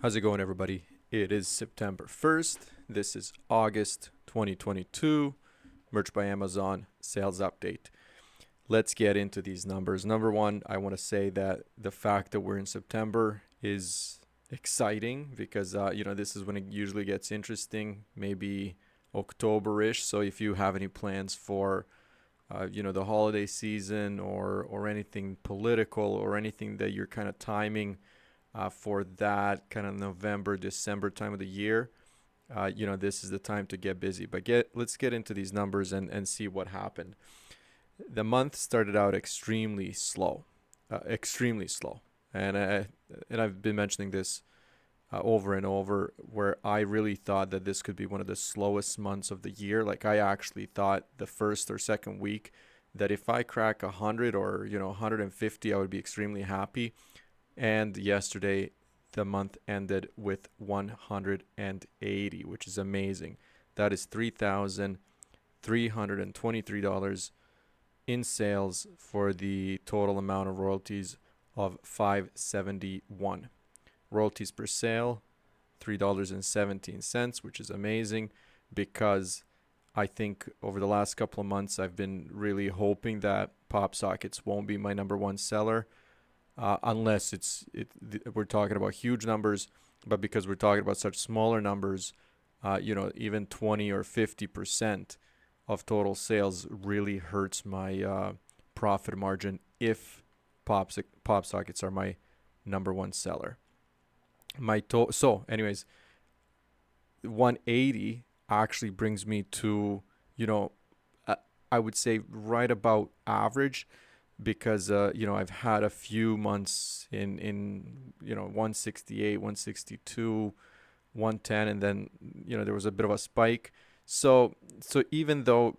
How's it going, everybody? It is September 1st. This is August 2022. Merch by Amazon sales update. Let's get into these numbers. Number one, I want to say that the fact that we're in September is exciting because, this is when it usually gets interesting, maybe October-ish. So if you have any plans for, the holiday season or anything political or anything that you're kind of timing for that kind of November, December time of the year, this is the time to get busy. But let's get into these numbers and see what happened. The month started out extremely slow, and I've been mentioning this over and over, where I really thought that this could be one of the slowest months of the year. Like I actually thought the first or second week that if I crack 100 or 150, I would be extremely happy. And yesterday, the month ended with 180, which is amazing. That is $3,323 in sales for the total amount of royalties of 571. Royalties per sale, $3.17, which is amazing because I think over the last couple of months I've been really hoping that Pop Sockets won't be my number one seller, unless we're talking about huge numbers. But because we're talking about such smaller numbers, even 20 or 50% of total sales really hurts my profit margin if pop sockets are my number one seller. So anyways, 180 actually brings me to, I would say right about average, because I've had a few months in 168, 162, 110, and then there was a bit of a spike. So even though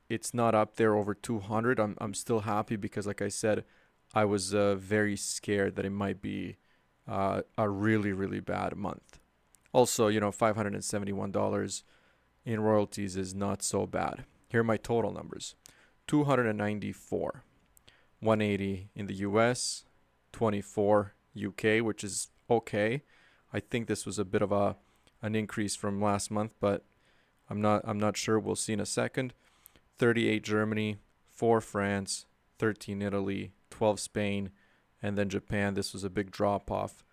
it's not up there over 200, I'm still happy because, like I said, I was very scared that it might be a really really bad month. Also, $571 in royalties is not so bad. Here are my total numbers: 294. 180 in the US, 24 UK, which is okay. I think this was a bit of an increase from last month, but I'm not sure. We'll see in a second. 38 Germany, 4 France, 13 Italy, 12 Spain, and then Japan. This was a big drop off.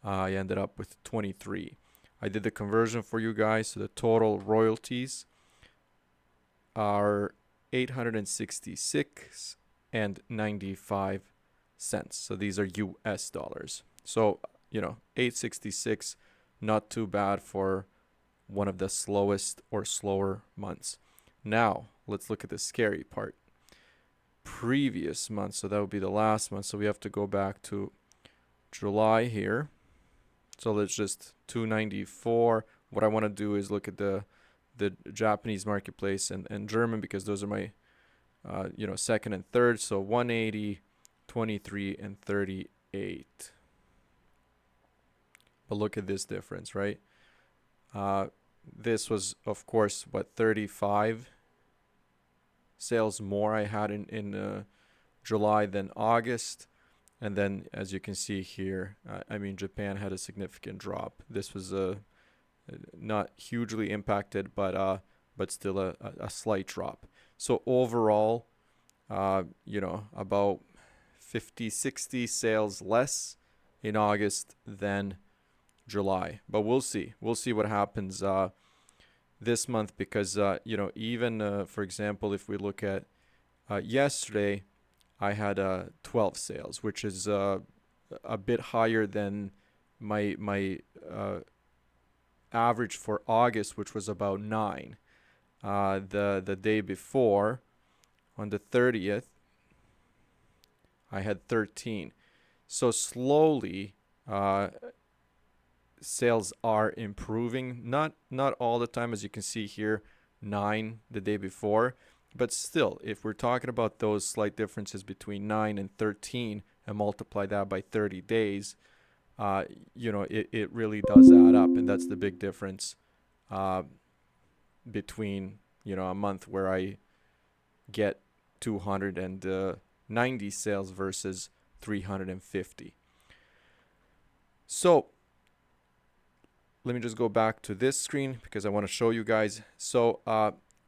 I ended up with 23. I did the conversion for you guys, so the total royalties are 866 and 95 cents. So these are US dollars. So, 866, not too bad for one of the slowest or slower months. Now, let's look at the scary part. Previous month, so that would be the last month. So we have to go back to July here. So let's just 294. What I want to do is look at the Japanese marketplace and German, because those are my second and third. So 180, 23, and 38. But look at this difference, right? This was, of course, 35 sales more I had in July than August. And then, as you can see here, Japan had a significant drop. This was not hugely impacted, but still a slight drop. So overall, about 50, 60 sales less in August than July. But we'll see. We'll see what happens this month, because, even, for example, if we look at yesterday, I had 12 sales, which is a bit higher than my average for August, which was about 9. The day before, on the 30th, I had 13. So slowly, sales are improving. Not all the time, as you can see here, 9 the day before. But still, if we're talking about those slight differences between 9 and 13 and multiply that by 30 days, it really does add up. And that's the big difference between, a month where I get 290 sales versus 350. So let me just go back to this screen because I want to show you guys. So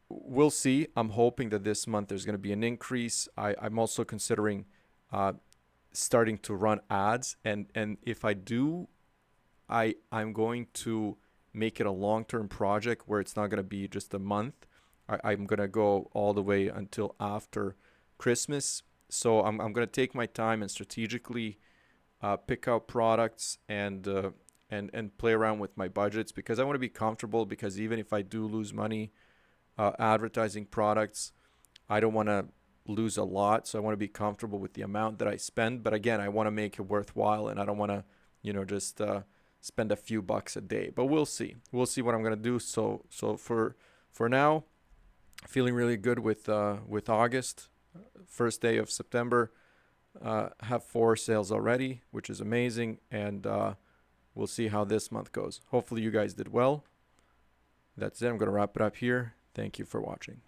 we'll see. I'm hoping that this month there's going to be an increase. I'm also considering uh, starting to run ads, and if I do, I'm going to make it a long-term project where it's not going to be just a month. I'm going to go all the way until after Christmas. So I'm going to take my time and strategically pick out products and play around with my budgets because I want to be comfortable, because even if I do lose money advertising products, I don't want to lose a lot. So I want to be comfortable with the amount that I spend. But again, I want to make it worthwhile, and I don't want to, just spend a few bucks a day. But we'll see. We'll see what I'm gonna do. So for now, feeling really good with August. First day of September, have 4 sales already, which is amazing, and we'll see how this month goes. Hopefully you guys did well. That's it. I'm gonna wrap it up here. Thank you for watching.